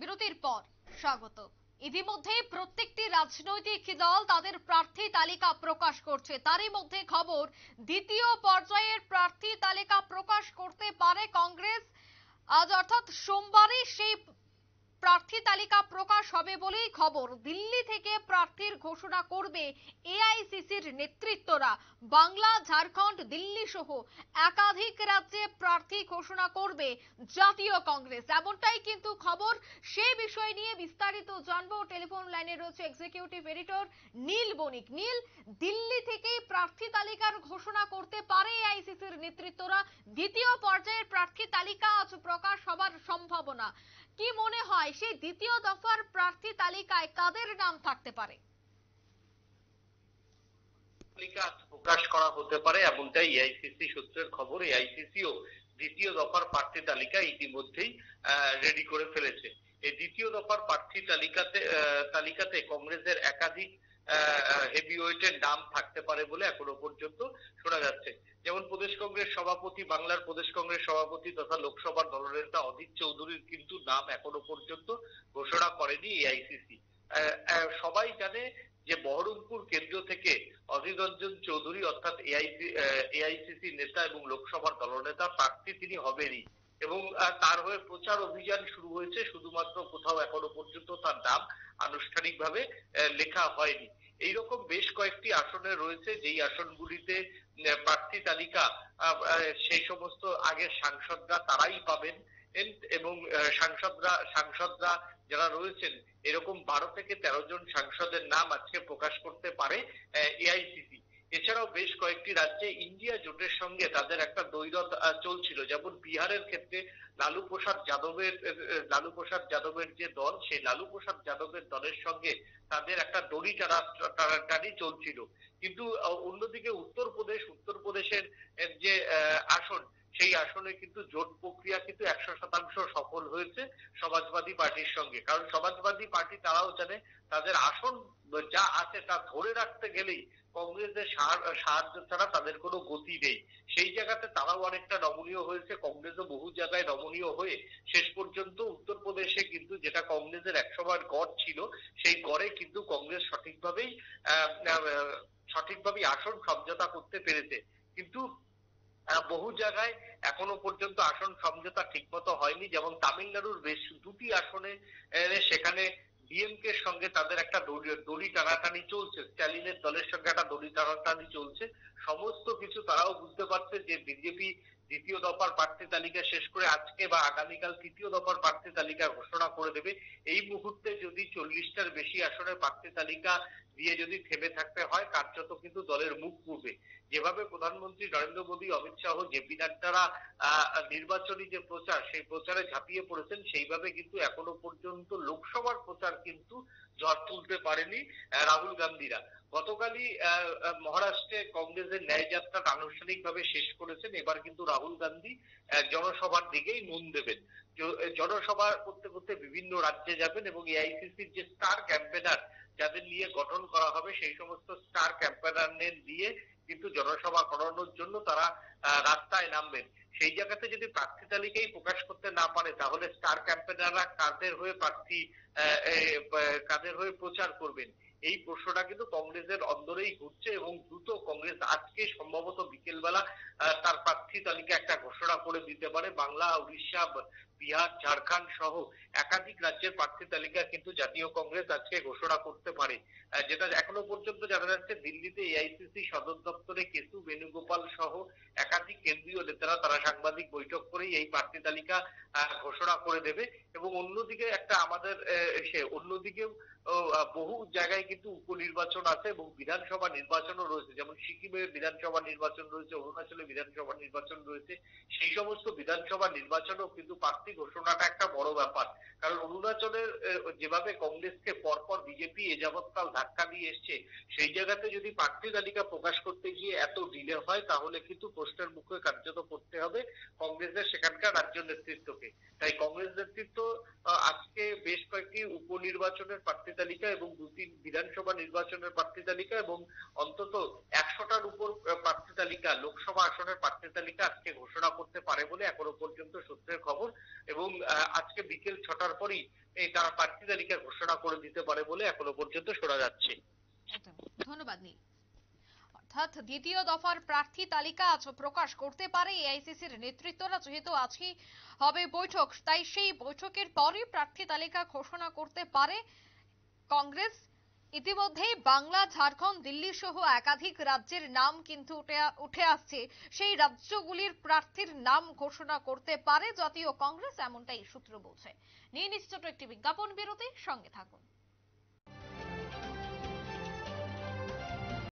বিরতির পর স্বাগত। ইতিমধ্যেই প্রত্যেকটি রাজনৈতিক দল তাদের প্রার্থী তালিকা প্রকাশ করছে। তারই মধ্যে খবর, দ্বিতীয় পর্যায়ের প্রার্থী তালিকা প্রকাশ করতে পারে কংগ্রেস। আজ অর্থাৎ সোমবারই সেই প্রার্থী তালিকা প্রকাশ হবে বলেই খবর। দিল্লি থেকে প্রার্থীর ঘোষণা করবে এআইসিসির নেতৃত্বরা। বাংলা, ঝাড়খণ্ড, দিল্লি সহ একাধিক রাজ্যে প্রার্থী ঘোষণা করবে জাতীয় কংগ্রেস, এমনটাই কিন্তু খবর। সেই বিষয় নিয়ে বিস্তারিত জানবো। টেলিফোন লাইনে রয়েছে এক্সিকিউটিভ এডিটর নীল বণিক। নীল, দিল্লি থেকেই প্রার্থী তালিকার ঘোষণা করতে পারে এআইসিসির নেতৃত্বরা। দ্বিতীয় পর্যায়ের প্রার্থী তালিকা আজ প্রকাশ হবার সম্ভাবনা। কি মনে হয় সেই দ্বিতীয় দফার প্রার্থী তালিকায় কাদের নাম থাকতে পারে? তালিকা প্রকাশ করা হতে পারে এমনটাই এআইসিসি সূত্রের খবর। এআইসিসিও দ্বিতীয় দফার প্রার্থী তালিকা ইতিমধ্যেই রেডি করে ফেলেছে। এই দ্বিতীয় দফার প্রার্থী তালিকাতে কংগ্রেসের একাধিক হেভিওয়েটের নাম থাকতে পারে বলে এখনো পর্যন্ত শোনা যাচ্ছে। যেমন প্রদেশ কংগ্রেস সভাপতি, বাংলার প্রদেশ কংগ্রেস সভাপতি তথা লোকসভার দলনেতা অধীর চৌধুরীর কিন্তু নাম এখনো পর্যন্ত ঘোষণা করেনি এআইসিসি। সবাই জানে যে বহরমপুর কেন্দ্র থেকে অধীর রঞ্জন চৌধুরী অর্থাৎ এআইসিসি নেতা এবং লোকসভার দলনেতা প্রার্থী তিনি হবেনই, এবং তার হয়ে প্রচার অভিযান শুরু হয়েছে। শুধুমাত্র কোথাও এখনো পর্যন্ত তার নাম আনুষ্ঠানিকভাবে লেখা হয়নি। এইরকম বেশ কয়েকটি আসনে রয়েছে যেই আসনগুলিতে প্রার্থী তালিকা সেই সমস্ত আগের সাংসদরা তারাই পাবেন, এবং সাংসদরা যারা রয়েছেন এরকম 12 থেকে 13 জন সাংসদের নাম আজকে প্রকাশ করতে পারে এআইসিসি। এছাড়াও বেশ কয়েকটি রাজ্যে ইন্ডিয়া জোটের সঙ্গে তাদের একটা দ্বৈরথ চলছিল। যেমন বিহারের ক্ষেত্রে লালু প্রসাদ যাদবের যে দল, সেই লালু প্রসাদ যাদবের দলের সঙ্গে তাদের একটা দড়ি টানাটানি চলছিল। কিন্তু অন্যদিকে উত্তরপ্রদেশের যে আসন, সেই আসনে কিন্তু জোট প্রক্রিয়া কিন্তু 100% সফল হয়েছে সমাজবাদী পার্টির সঙ্গে। কারণ সমাজবাদী পার্টি তারাও জানে তাদের আসন যা আছে তা ধরে রাখতে গেলেই কংগ্রেসের সাহায্য ছাড়া তাদের কোনো গতি নেই। সেই জায়গাতে তারাও অনেকটা নমনীয় হয়েছে, কংগ্রেসও বহু জায়গায় নমনীয় হয়ে শেষ পর্যন্ত উত্তরপ্রদেশে কিন্তু যেটা কংগ্রেসের একসময়ের গড় ছিল, সেই গড়ে কিন্তু কংগ্রেস সঠিকভাবেই আসন সমঝোতা করতে পেরেছে। কিন্তু বহু জায়গায় এখনো পর্যন্ত আসন সমঝোতা ঠিকমতো হয়নি। যেমন তামিলনাড়ুর বেশ দুটি আসনে সেখানে ডিএমকে সঙ্গে তাদের একটা দড়ি টানাটানি চলছে, স্ট্যালিনের দলের সঙ্গে একটা দড়ি টানাটানি চলছে। সমস্ত কিছু তারাও বুঝতে পারছে যে বিজেপি দ্বিতীয় দফার প্রার্থী তালিকা শেষ করে আজকে বা আগামীকাল তৃতীয় দফার প্রার্থী তালিকা ঘোষণা করে দেবে। এই মুহূর্তে যদি 40টার বেশি আসনের প্রার্থী তালিকা দিয়ে যদি থেমে থাকতে হয়, কার্যত কিন্তু দলের মুখ পুড়বে। যেভাবে প্রধানমন্ত্রী নরেন্দ্র মোদী, অমিত শাহ, জেপি নাড্ডারা নির্বাচনী যে প্রচার, সেই প্রচারে ঝাঁপিয়ে পড়েছেন, সেইভাবে কিন্তু এখনো পর্যন্ত লোকসভার প্রচার কিন্তু ঝড় তুলতে পারেনি রাহুল গান্ধীরা। গতকালই মহারাষ্ট্রে কংগ্রেসের ন্যায় যাত্রা আনুষ্ঠানিকভাবে শেষ করেছেন। এবার কিন্তু রাহুল গান্ধী জনসভার দিকেই মন দেবেন। জনসভা করতে করতে বিভিন্ন রাজ্যে যাবেন এবং এআইসিসির যে স্টার ক্যাম্পেনার যাদের নিয়ে গঠন করা হবে, সেই সমস্ত স্টার ক্যাম্পেনারদের দিয়ে কিন্তু জনসভা করানোর জন্য তারা রাস্তায় নামবেন। সেই জায়গাতে যদি প্রার্থী তালিকাই প্রকাশ করতে না পারে, তাহলে স্টার ক্যাম্পেনাররা কাদের হয়ে প্রচার করবেন, এই প্রশ্নটা কিন্তু কংগ্রেসের অন্দরেই ঘুরছে। এবং দ্রুত কংগ্রেস আজকে সম্ভবত বিকেলবেলা তার প্রার্থী তালিকা একটা ঘোষণা করে দিতে পারে। বাংলা, উড়িষ্যা, বিহার, ঝাড়খণ্ড সহ একাধিক রাজ্যের প্রার্থী তালিকা কিন্তু জাতীয় কংগ্রেস আজকে ঘোষণা করতে পারে। যেটা এখনো পর্যন্ত জানা যাচ্ছে, দিল্লিতে এআইসিসি সদর দপ্তরে কেশু বেণুগোপাল সহ একাধিক কেন্দ্রীয় নেতারা তারা সাংবাদিক বৈঠক করেই এই প্রার্থী তালিকা ঘোষণা করে দেবে। এবং অন্যদিকে অন্যদিকেও বহু জায়গায় কিন্তু উপনির্বাচন আছে এবং বিধানসভা নির্বাচনও রয়েছে। যেমন সিকিমে বিধানসভা নির্বাচন রয়েছে, অরুণাচলে বিধানসভা নির্বাচন রয়েছে। সেই সমস্ত বিধানসভা নির্বাচনেও কিন্তু প্রার্থী ঘোষণাটা একটা বড় ব্যাপার। কারণ অরুণাচলের যেভাবে কংগ্রেসকে পরপর বিজেপি এ যাবৎকাল ধাক্কা দিয়ে এসছে, সেই জায়গাতে যদি প্রার্থী তালিকা প্রকাশ করতে গিয়ে এত ডিলে হয়, তাহলে কিন্তু প্রশ্নের মুখে কার্যত পড়তে হবে কংগ্রেসের সেখানকার রাজ্য নেতৃত্বকে। তাই কংগ্রেস নেতৃত্ব আজকে বেশ কয়েকটি উপনির্বাচনের প্রার্থী তালিকা এবং দুটি বিধানসভা নির্বাচনের প্রার্থী তালিকা এবং অন্তত 100টার উপর প্রার্থী তালিকা, লোকসভা আসনের প্রার্থী তালিকা আজকে ঘোষণা করতে পারে বলে এখনো পর্যন্ত সূত্রের খবর। এবং আজকে বিকেল 6টার পরই তারা প্রার্থী তালিকা ঘোষণা করে দিতে পারে বলে এখনো পর্যন্ত শোনা যাচ্ছে। একদম। ধন্যবাদ নীল। অর্থাৎ দ্বিতীয় দফার প্রার্থী তালিকা আজ প্রকাশ করতে পারে এআইসিসির নেতৃত্বরা, যেহেতু আজকেই হবে বৈঠক, তাই সেই বৈঠকের পরই প্রার্থী তালিকা ঘোষণা করতে পারে কংগ্রেস। ইতিমধ্যেই বাংলা, ঝাড়খণ্ড, দিল্লি সহ একাধিক রাজ্যের নাম কিন্তু উঠে আসছে। সেই রাজ্যগুলির প্রার্থীর নাম ঘোষণা করতে পারে জাতীয় কংগ্রেস, এমনটাই সূত্র বলছে। নিয়ে নিশ্চিত একটি বিজ্ঞাপন বিরতি, সঙ্গে থাকুন।